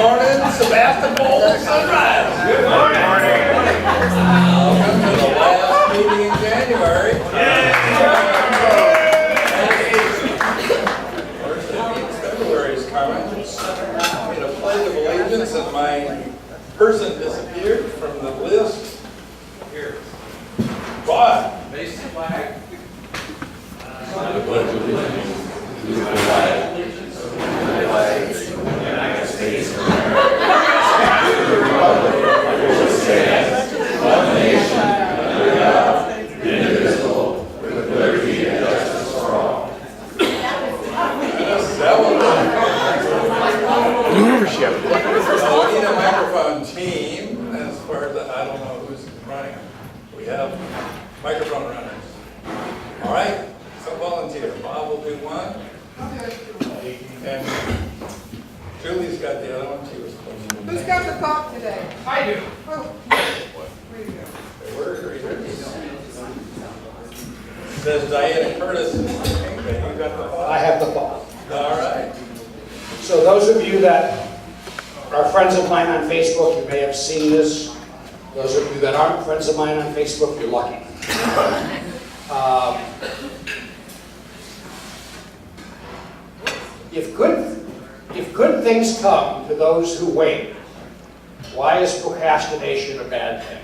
morning, Sebastopol Sunrise. Good morning. Welcome to the last meeting in January. First of February is coming. I made a pledge of allegiance and my person disappeared from the list. Here. But face the flag. I pledge allegiance to the flag of the United States of America, to the republic which stands one nation under God, indivisible, with liberty and justice for all. That was we need a microphone team as far as I don't know who's running. We have microphone runners. All right, so volunteer. Bob will do one. And Julie's got the other one. She was supposed to. Who's got the pop today? I do. Oh, where you go? Where's says Diana Curtis. You got the ball. I have the ball. All right. So those of you that are friends of mine on Facebook, you may have seen this. Those of you that aren't friends of mine on Facebook, you're lucky. If good things come to those who wait, why is procrastination a bad thing?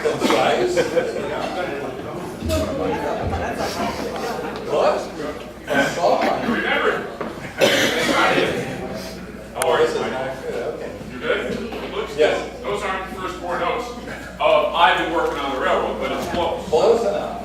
Concise. What? That's all. Remember. How are you? Okay. You good? Yes. Those aren't the first four notes. I've been working on the railroad, but it's close. Close enough.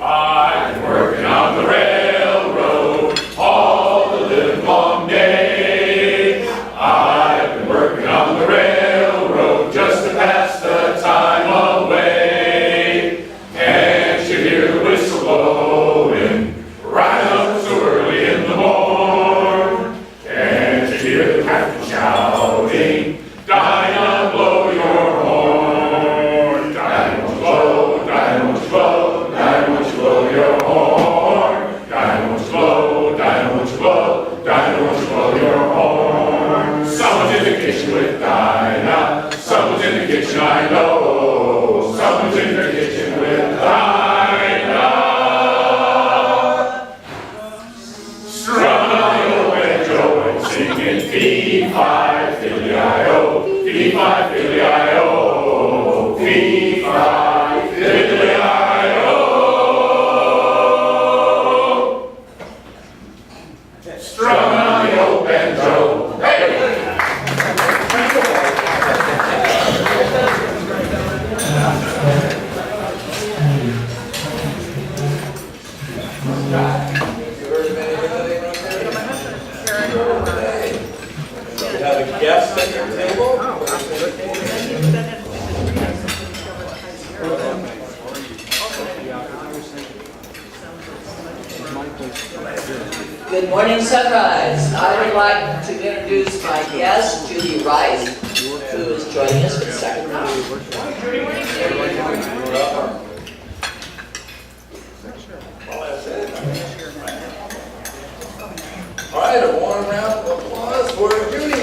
I've been working on the railroad all the live long day. I've been working on the railroad just to pass the time away. Can't you hear the whistle blowing right up so early in the morn? Can't you hear the captain shouting, Dinah, blow your horn? Dinah, won't you blow, Dinah, won't you blow, Dinah, won't you blow your horn? Dinah, won't you blow, Dinah, won't you blow, Dinah, won't you blow your horn? Someone's in the kitchen with Dinah, someone's in the kitchen, I know. Someone's in the kitchen with Dinah. Strumming on the old banjo and singing fee-fi, fiddly-I-O, fee-fi, fiddly-I-O, fee-fi, fiddly-I-O. Strumming on the old banjo, hey! You heard of anybody right there? You have a guest at your table? Good morning, Sunrise. I would like to introduce my guest, Judy Rice, who is joining us for the second round. All right, a warm round of applause for Judy.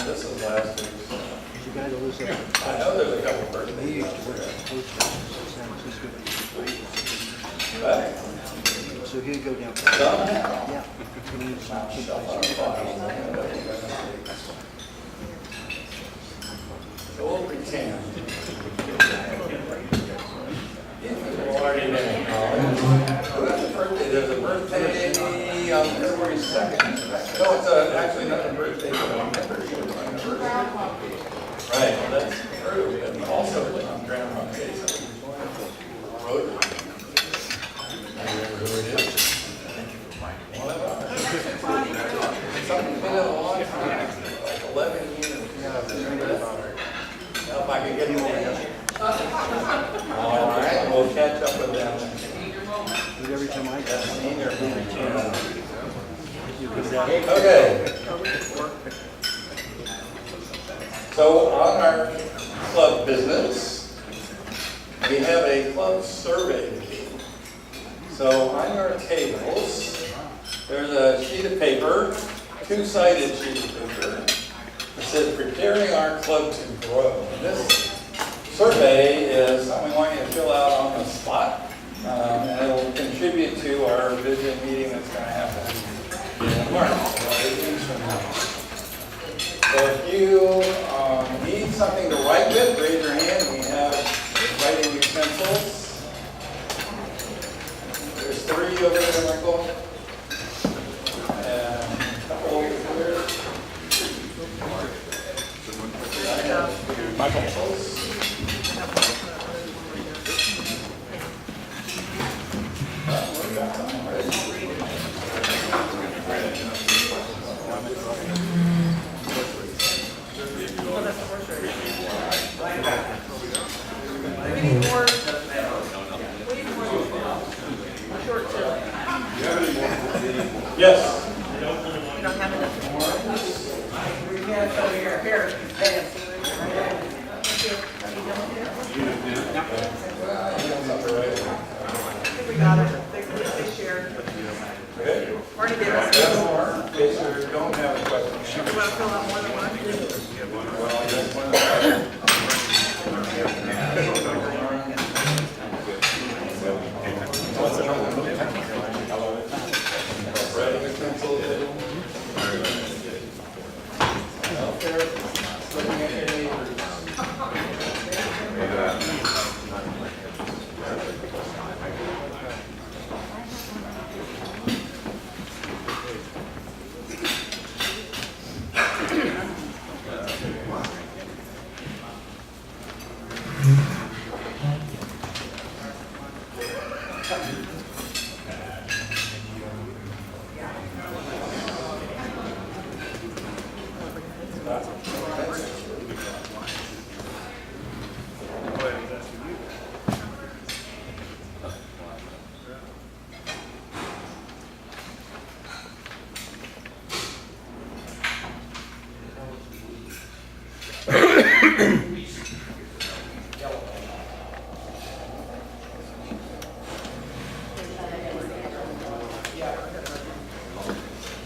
This is last week's. I know there's a couple birthdays. Right. So he'd go down. Somehow. Yeah. So we'll pretend. People already know. Who's the birthday? There's a birthday on February 2nd. No, it's actually not a birthday, but an anniversary. Right, well, that's true. And also on Groundhog Day. Rotary. I remember who it is. One of ours. Something's been in a long time, like 11 years. Now, if I could get more. All right, we'll catch up with them. Every time I That's senior. you could Okay. So on our club business, we have a club survey to keep. So on your tables, there's a sheet of paper, two-sided sheet of paper. It says, preparing our club to grow. And this survey is something we want you to fill out on the spot. And it'll contribute to our vision meeting that's going to happen in March, about 8 weeks from now. So if you need something to write with, raise your hand. We have writing utensils. There's 3 over there, Michael. And a couple over here. Michael. We need more. We need more short chili. Yes. You don't have enough more? We have some here. Here, thanks. We got it. They shared. Okay. Marty did One us. more, in case you don't have a question. You want to fill out more than one? Well, yes, one. Writing utensils. Out there, looking at your neighbors.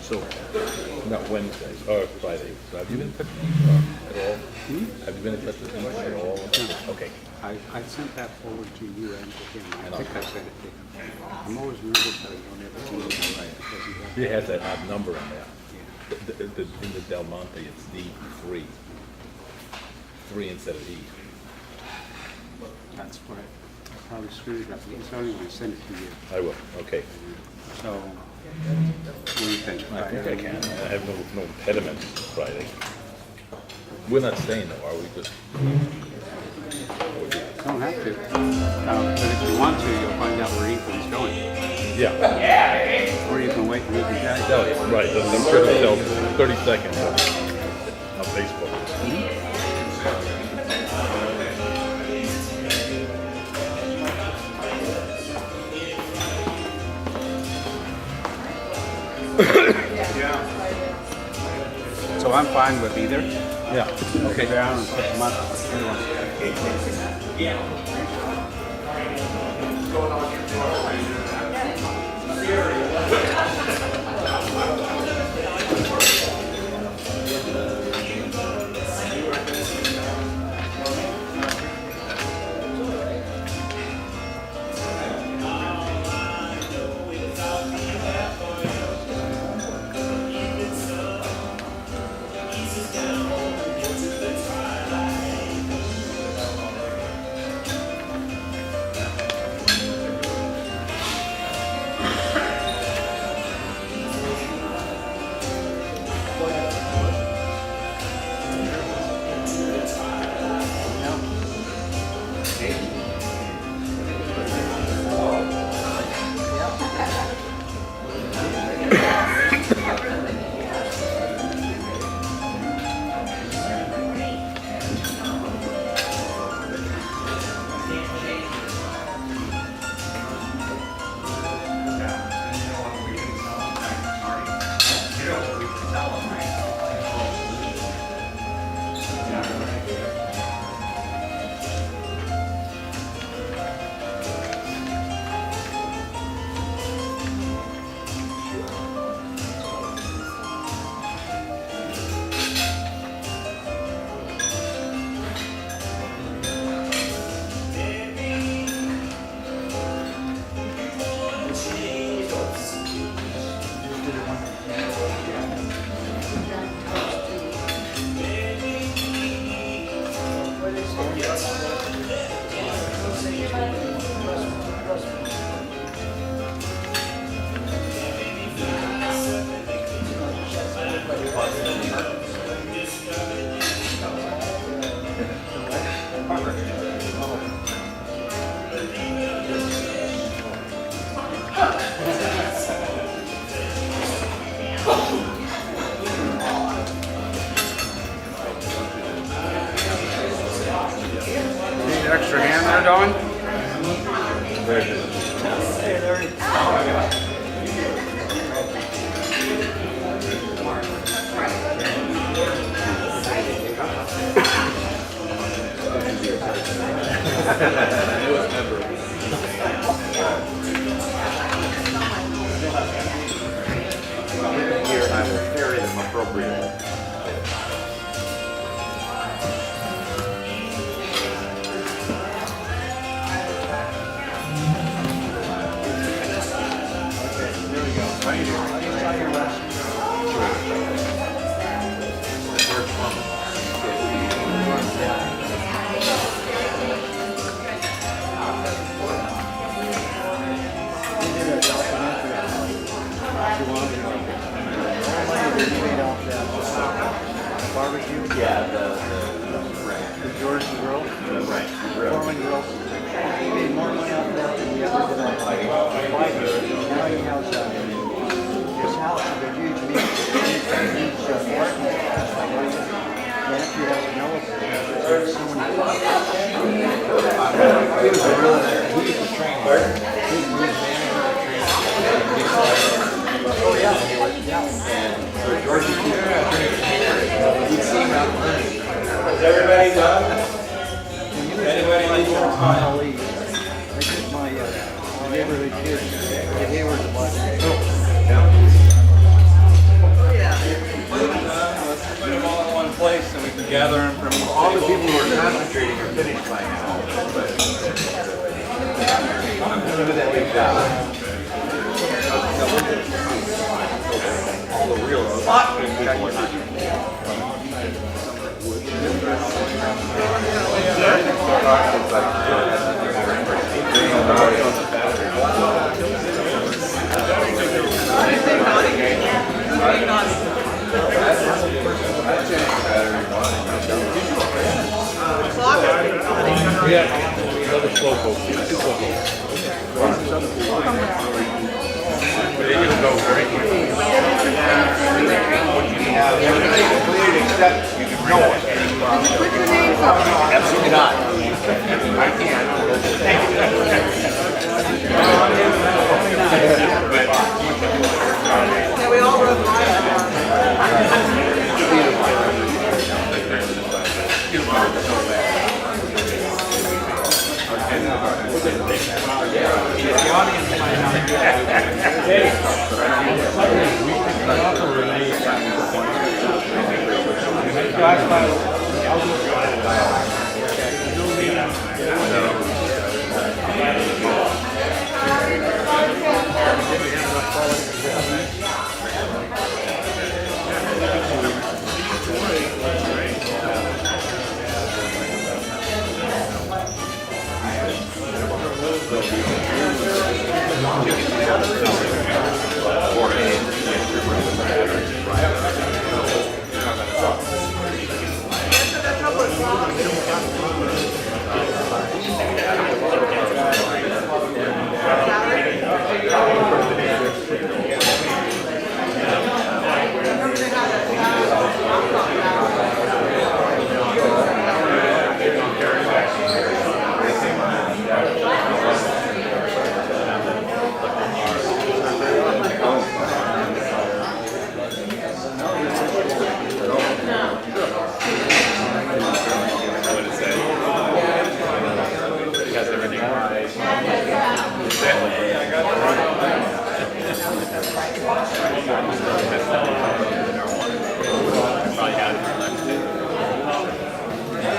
So, not Wednesdays, or Fridays. So have you been in touch with him at all? Have you been in touch with him at all? Okay. I sent that forward to you and to him. I think I sent it to him. I'm always nervous that I don't ever see it right because he has. He has that odd number in there. In the Del Monte, it's D3. 3 instead of E. That's why I probably screwed it up. So anyway, I sent it to you. I will, okay. So, what do you think? I think I can. I have no impediment Friday. We're not staying though, are we? Just. Don't have to. But if you want to, you'll find out where Ethan's going. Yeah. Or you can wait and meet the guy. No, right. I'm sure he'll tell 30 seconds on Facebook. So I'm fine with either. Yeah. Okay. Down and put them up. it on? Here, I will carry them appropriately. Barbecue, Yeah, the George grill, right. Foreman grill. He made more money off that than we ever did on 5 years. Now he has his house is a huge meat. Huge parking. He actually has an elevator. There's so many. He was a really, he used to train hard. He was Oh yeah. and so George was he'd see him out running. Is everybody done? Anybody need more time? I took my neighborhood kids. They were the black. Let's put them all in one place and we can gather them from each All the table. people who are concentrating are finished by now. But I'm going to do that big job. All the real people are not. Absolutely not. I Yeah, we all rode by.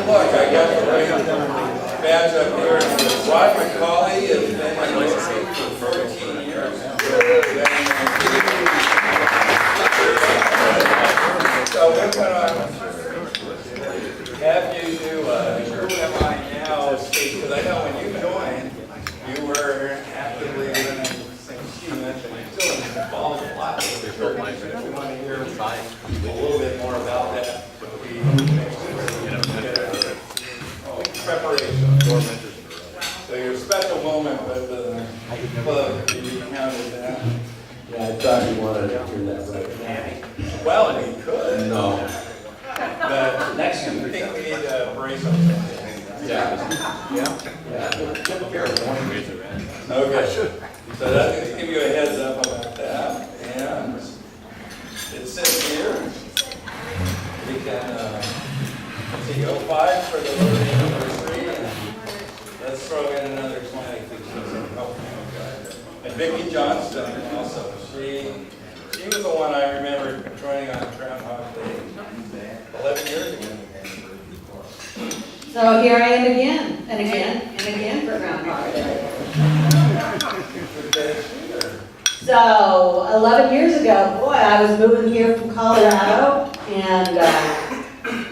Look, I got the right badge up here. Rod McCauley has been in the state for 13 years. So we're gonna have you do who am I now speech, because I know when you joined, you were actively living in St. Stephen, and you're still involved a lot with the church. If you want to hear a little bit more about that, preparation. So your special moment with the club, you counted that. Yeah, I thought you wanted to hear that right. Well, we could. No. But next, I think we need to brace ourselves. Okay, so that's going to give you a heads up about that, and it says here, we can, see 05 for the Liberty anniversary, and let's throw in another 20 and Vicki Johnston also, she was the one I remember joining on Groundhog Day 11 years ago. So here I am again, and again, and again for Groundhog Day. So 11 years ago, boy, I was moving here from Colorado and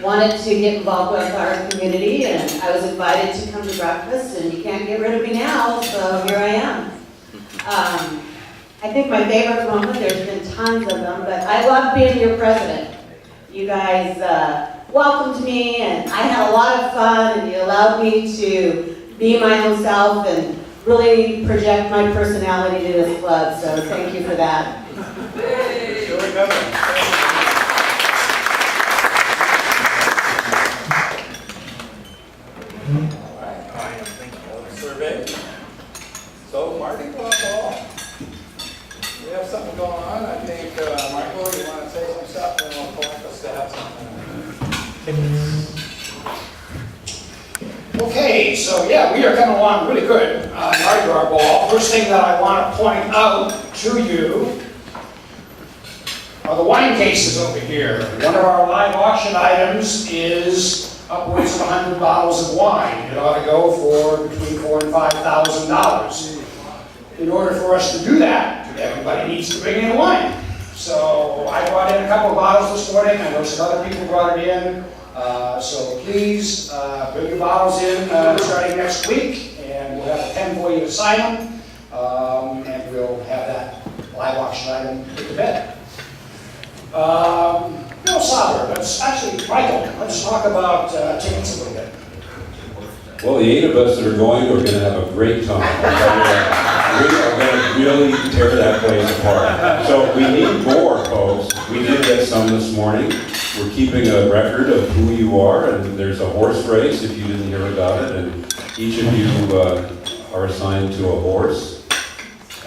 wanted to get involved with our community, and I was invited to come to breakfast, and you can't get rid of me now, so here I am. I think my favorite moment, there's been tons of them, but I love being your president. You guys welcomed me, and I had a lot of fun, and you allowed me to be my own self and really project my personality to this club, so thank you for that. Still remember. All right, survey. So Marty Gras Ball. We have something going on. I think, Michael, you want to say some stuff, and we'll collect us to have something. Okay, so yeah, we are coming along really good on Mardi Gras Ball. First thing that I want to point out to you are the wine cases over here. One of our live auction items is upwards of 100 bottles of wine. It ought to go for between $4,000 and $5,000. In order for us to do that, everybody needs to bring in wine. So I brought in a couple of bottles this morning. I know some other people brought it in. So please bring your bottles in starting next week, and we'll have a pen for you to sign them, and we'll have that live auction item put to bed. Bill Sauber, Michael, let's talk about tickets a little bit. Well, the 8 of us that are going are going to have a great time. We are going to really tear that place apart. So we need more, folks. We did get some this morning. We're keeping a record of who you are, and there's a horse race if you didn't hear about it, and each of you are assigned to a horse.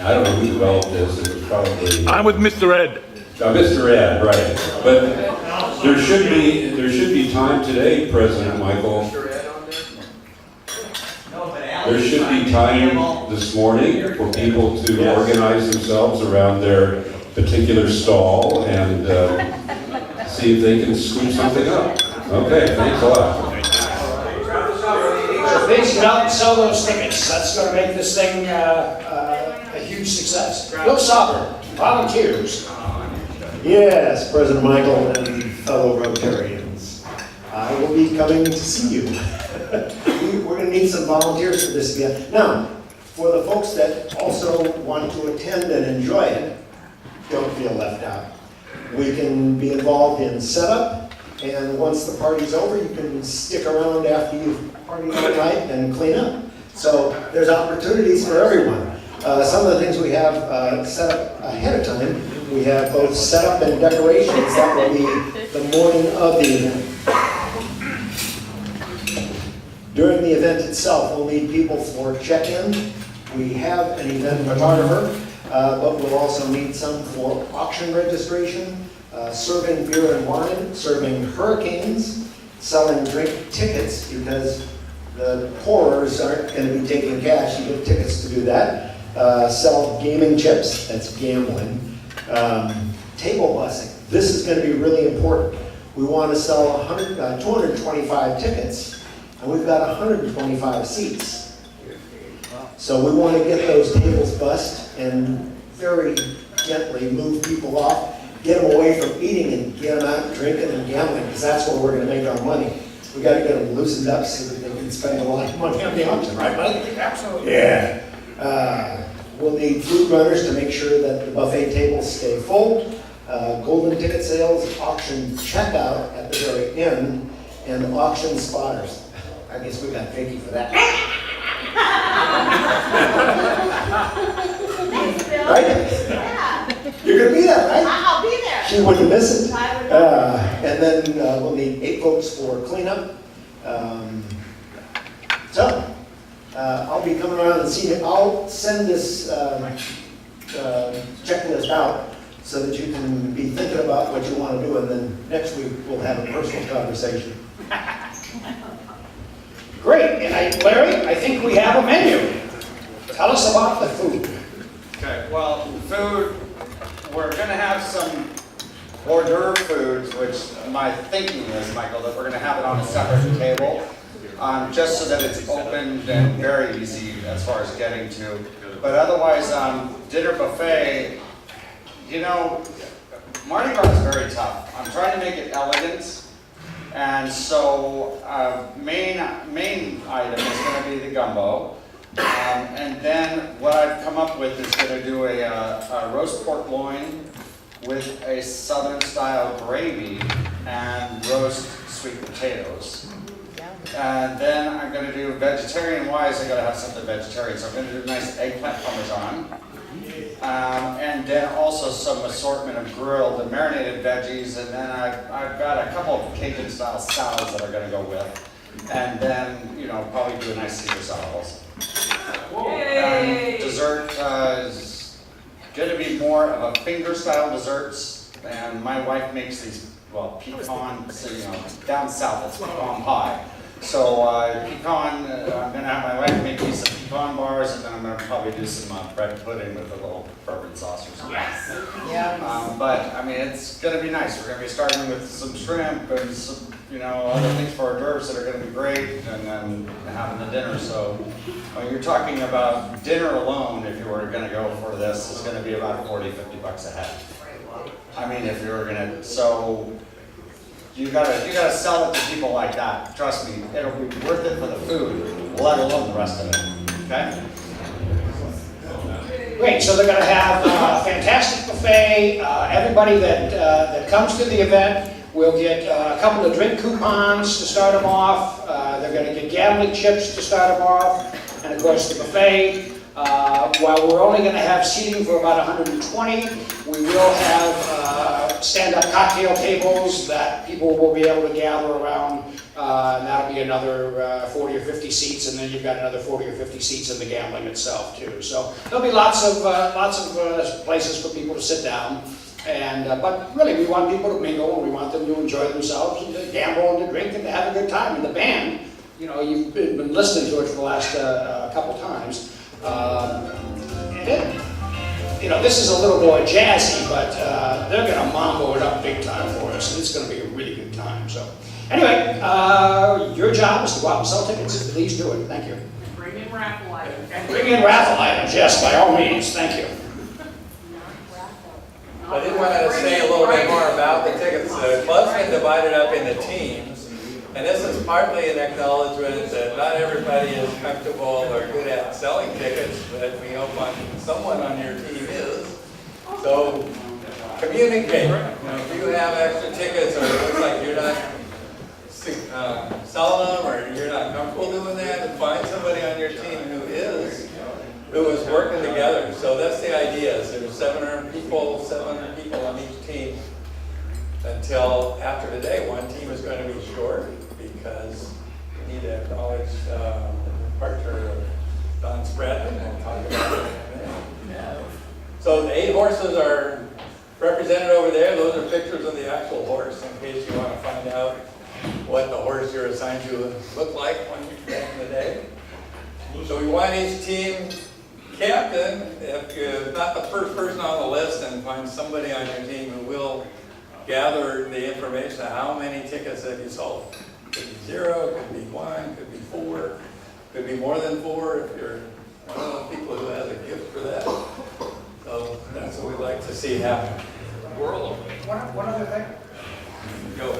I don't know who developed this. It was probably... I'm with Mr. Ed. Mr. Ed, right. But there should be time today, President Michael. There should be time this morning for people to organize themselves around their particular stall and see if they can scoop something up. Okay, thanks a lot. So please get out and sell those tickets. That's going to make this thing a huge success. Bill Sauber, volunteers. Yes, President Michael and fellow Rotarians. I will be coming to see you. We're going to need some volunteers for this again. Now, for the folks that also want to attend and enjoy it, don't feel left out. We can be involved in setup, and once the party's over, you can stick around after you've partied all night and clean up. So there's opportunities for everyone. Some of the things we have set up ahead of time, we have both setup and decorations. That will be the morning of the event. During the event itself, we'll need people for check-in. We have an event photographer, but we'll also need some for auction registration, serving beer and wine, serving hurricanes, selling drink tickets, because the pourers aren't going to be taking cash. You get tickets to do that. Sell gaming chips, that's gambling. Table bussing, this is going to be really important. We want to sell 225 tickets, and we've got 125 seats. So we want to get those tables bussed and very gently move people off, get them away from eating and get them out drinking and gambling, because that's where we're going to make our money. We got to get them loosened up so that they can spend a lot of money on the auction, right, Mike? Absolutely. Yeah. We'll need food runners to make sure that the buffet tables stay full. Golden ticket sales, auction checkout at the very end, and auction spotters. I guess we got Vicky for that. Right? Yeah, You're gonna be there, right? I'll be there. She wouldn't miss it. I would. And then we'll need 8 folks for cleanup. So, I'll be coming around and seeing it. I'll send this checklist out so that you can be thinking about what you want to do, and then next week we'll have a personal conversation. Great, and Larry, I think we have a menu. Tell us about the food. Okay, well, food, we're gonna have some hors d'oeuvre foods, which my thinking is, Michael, that we're gonna have it on a separate table, just so that it's open and very easy as far as getting to. But otherwise, dinner buffet, you know, Mardi Gras is very tough. I'm trying to make it elegant. And so, main item is going to be the gumbo. And then what I've come up with is going to do a roast pork loin with a southern style gravy and roast sweet potatoes. And then I'm going to do vegetarian wise, I got to have something vegetarian. So I'm going to do a nice eggplant parmesan. And then also some assortment of grilled and marinated veggies, and then I've got a couple of Cajun style salads that are going to go with, and then, you know, probably do a nice Caesar salad also. And dessert is going to be more of a finger style desserts, and my wife makes these, well, pecan, so, you know, down south it's pecan pie. So pecan, I'm going to have my wife make me some pecan bars, and then I'm going to probably do some bread pudding with a little bourbon sauce or something. Yes. Yeah. But I mean, it's going to be nice. We're going to be starting with some shrimp and some, you know, other things for hors d'oeuvres that are going to be great, and then having the dinner. So when you're talking about dinner alone, if you were going to go for this, it's going to be about $40-50 a head. I mean, if you were going to, so. You gotta sell it to people like that. Trust me, it'll be worth it for the food, let alone the rest of it. Okay? Great, so they're going to have a fantastic buffet. Everybody that comes to the event will get a couple of drink coupons to start them off. They're going to get gambling chips to start them off. And of course, the buffet. While we're only going to have seating for about 120, we will have stand-up cocktail tables that people will be able to gather around. And that'll be another 40 or 50 seats, and then you've got another 40 or 50 seats in the gambling itself too. So there'll be lots of places for people to sit down. And but really, we want people to mingle, and we want them to enjoy themselves and to gamble and to drink and to have a good time. And the band, you know, you've been listening to it for the last couple times. You know, this is a little more jazzy, but they're going to mambo it up big time for us, and it's going to be a really good time. So, anyway, your job is to go out and sell tickets. Please do it. Thank you. Bring in raffle items. And bring in raffle items, yes, by all means. Thank you. I did want to say a little bit more about the tickets. The club's been divided up into teams, and this is partly an acknowledgement that not everybody is comfortable or good at selling tickets, but we hope someone on your team is. So communicate. You know, if you have extra tickets or it looks like you're not selling them or you're not comfortable doing that, then find somebody on your team who is working together. So that's the idea. So there's 700 people on each team. Until after today, one team is going to be short because we need to acknowledge partner Don Spratton and we'll talk about it. So the 8 horses are represented over there. Those are pictures of the actual horse in case you want to find out what the horse you're assigned to looked like back in the day. So we want each team captain, if you're not the first person on the list, and find somebody on your team who will gather the information of how many tickets have you sold. Could be 0, could be 1, could be 4, could be more than 4 if you're one of the people who has a gift for that. So that's what we'd like to see happen. One other thing. Go.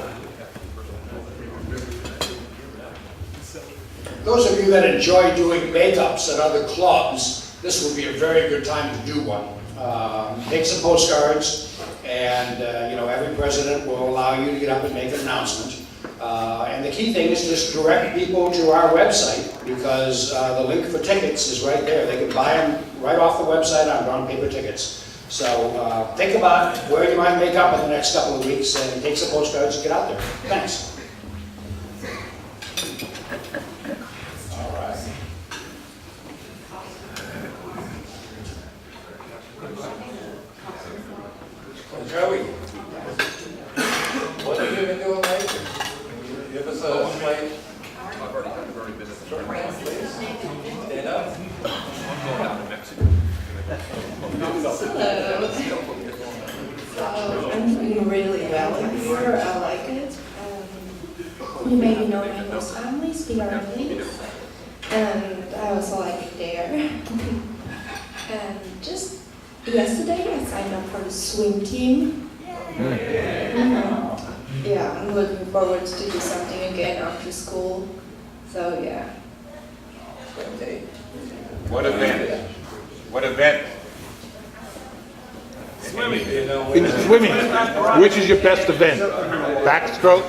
Those of you that enjoy doing make-ups at other clubs, this would be a very good time to do one. Make some postcards, and you know, every president will allow you to get up and make an announcement. And the key thing is just direct people to our website, because the link for tickets is right there. They can buy them right off the website on brown paper tickets. So think about where you might make up in the next couple of weeks and take some postcards and get out there. Thanks. All right. you maybe know my host family, PRV, and I also like there. And just yesterday, I signed up for the swim team. Yeah, I'm looking forward to do something again after school. So yeah. What event? What event? Swimming. You know, In swimming, which is your best event? Backstroke?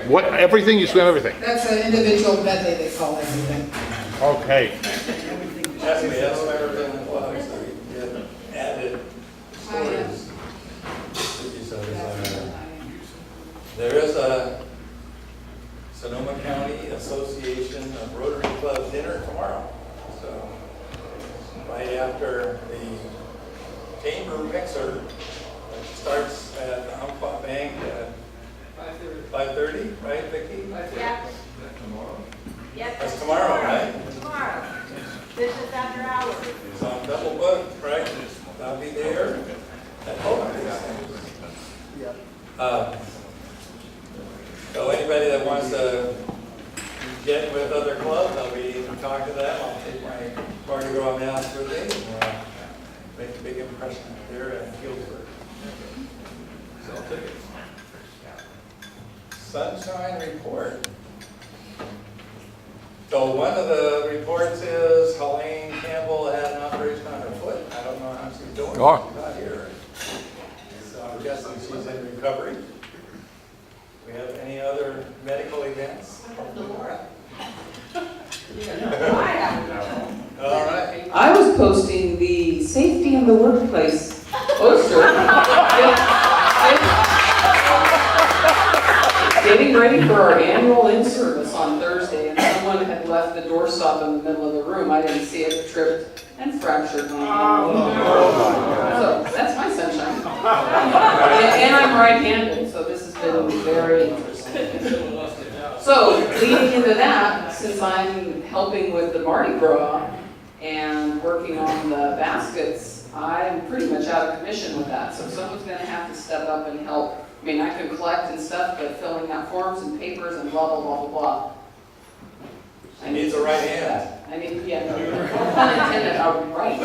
What, everything? You swim everything? That's an individual medley, they call everything. Okay. That's the elsewhere in the club, so you get added stories. There is a Sonoma County Association of Rotary Club dinner tomorrow. So right after the chamber mixer, which starts at the Umpqua Bank at 5:30, right, Vicki? Yeah. Yep. That's tomorrow, right? Tomorrow. This is after hours. So I'm double booked, right? I'll be there at both of these things. So anybody that wants to get with other clubs, I'll be talking to them. I'll take my Mardi Gras mask with me and make a big impression up there at Guilford. Sell tickets. Sunshine report. So one of the reports is Helene Campbell had an operation on her foot. I don't know how she's doing. Oh. She's not here. So I'm guessing she's in recovery. We have any other medical events? All right. I was posting the safety in the workplace poster. Getting ready for our annual in-service on Thursday, and someone had left the doorstop in the middle of the room. I didn't see it, tripped and fractured my hand. So that's my sunshine. And I'm right-handed, so this has been very interesting. So leading into that, since I'm helping with the Mardi Gras and working on the baskets, I'm pretty much out of commission with that. So someone's gonna have to step up and help. I mean, I can collect and stuff, but filling out forms and papers and blah, blah, blah, blah, blah. She needs a right hand. I need, yeah, no, pun intended, a right.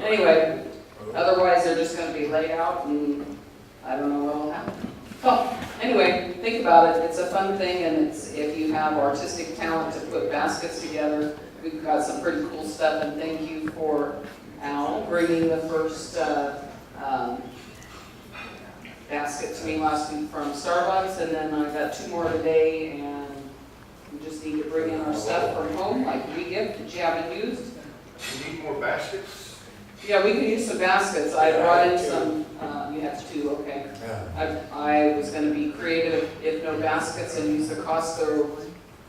Anyway, otherwise they're just gonna be laid out and I don't know what will happen. So, anyway, think about it. It's a fun thing, and it's, if you have artistic talent to put baskets together, we've got some pretty cool stuff, and thank you for Al bringing the first basket to me last week from Starbucks, and then I got 2 more today, and we just need to bring in our stuff from home, like re-gift that you haven't used. You need more baskets? Yeah, we can use some baskets. I brought in some, you have 2, okay. I was gonna be creative, if no baskets, and use the Costco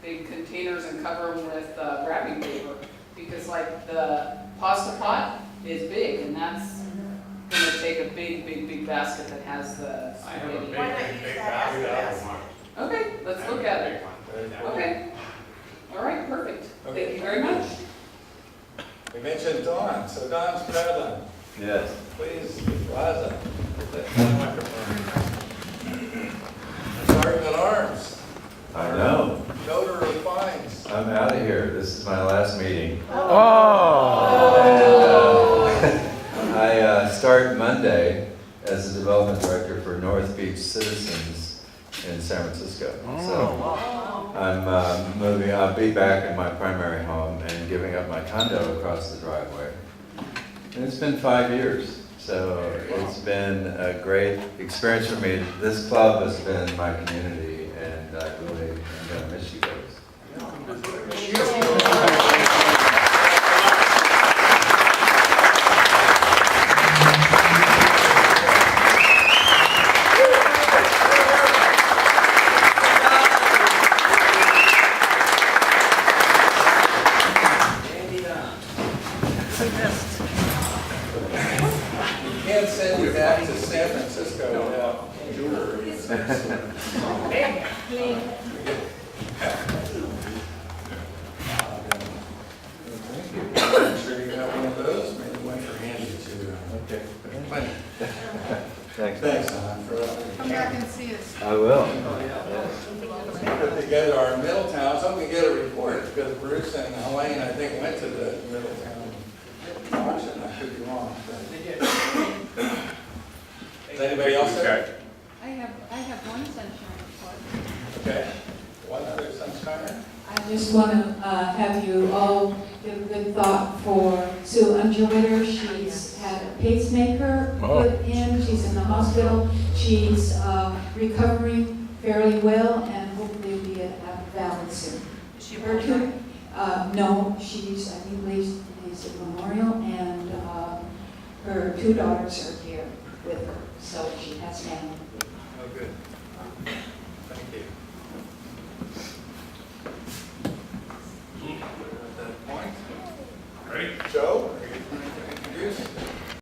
big containers and cover them with wrapping paper. Because like the pasta pot is big, and that's gonna take a big, big, big basket that has the spaghetti. basket. Okay, let's look at it. Okay. All right, perfect. Thank you very much. We mentioned Dawn, so Dawn Stradlin, Yes. please rise up. Get that microphone. Sergeant at Arms, I know. Coder of Fines. I'm out of here. This is my last meeting. I start Monday as the development director for North Beach Citizens in San Francisco. So I'm moving. I'll be back in my primary home and giving up my condo across the driveway. And it's been 5 years. So it's been a great experience for me. This club has been my community, and I really am going to miss you guys. You can't send you back to San Francisco without jewelry. I'm sure you have one of those, maybe one for Andy too. Okay. Thanks. Thanks, Don, for back and see us. I will. Put together our Middletown, so we can get a report, because Bruce and Elaine, I think, went to the Middletown auction, I could be wrong. Is anybody else there? I have one sunshine report. Okay, one other sunshiner? I just want to have you all give a good thought for Sue Underwitter. She's had a pacemaker put in. She's in the hospital. She's recovering fairly well and hopefully will be at Valley soon. Is she Her two, no, she's, I think, lives at Memorial, and her two daughters are here with her, so she has family. Oh, good.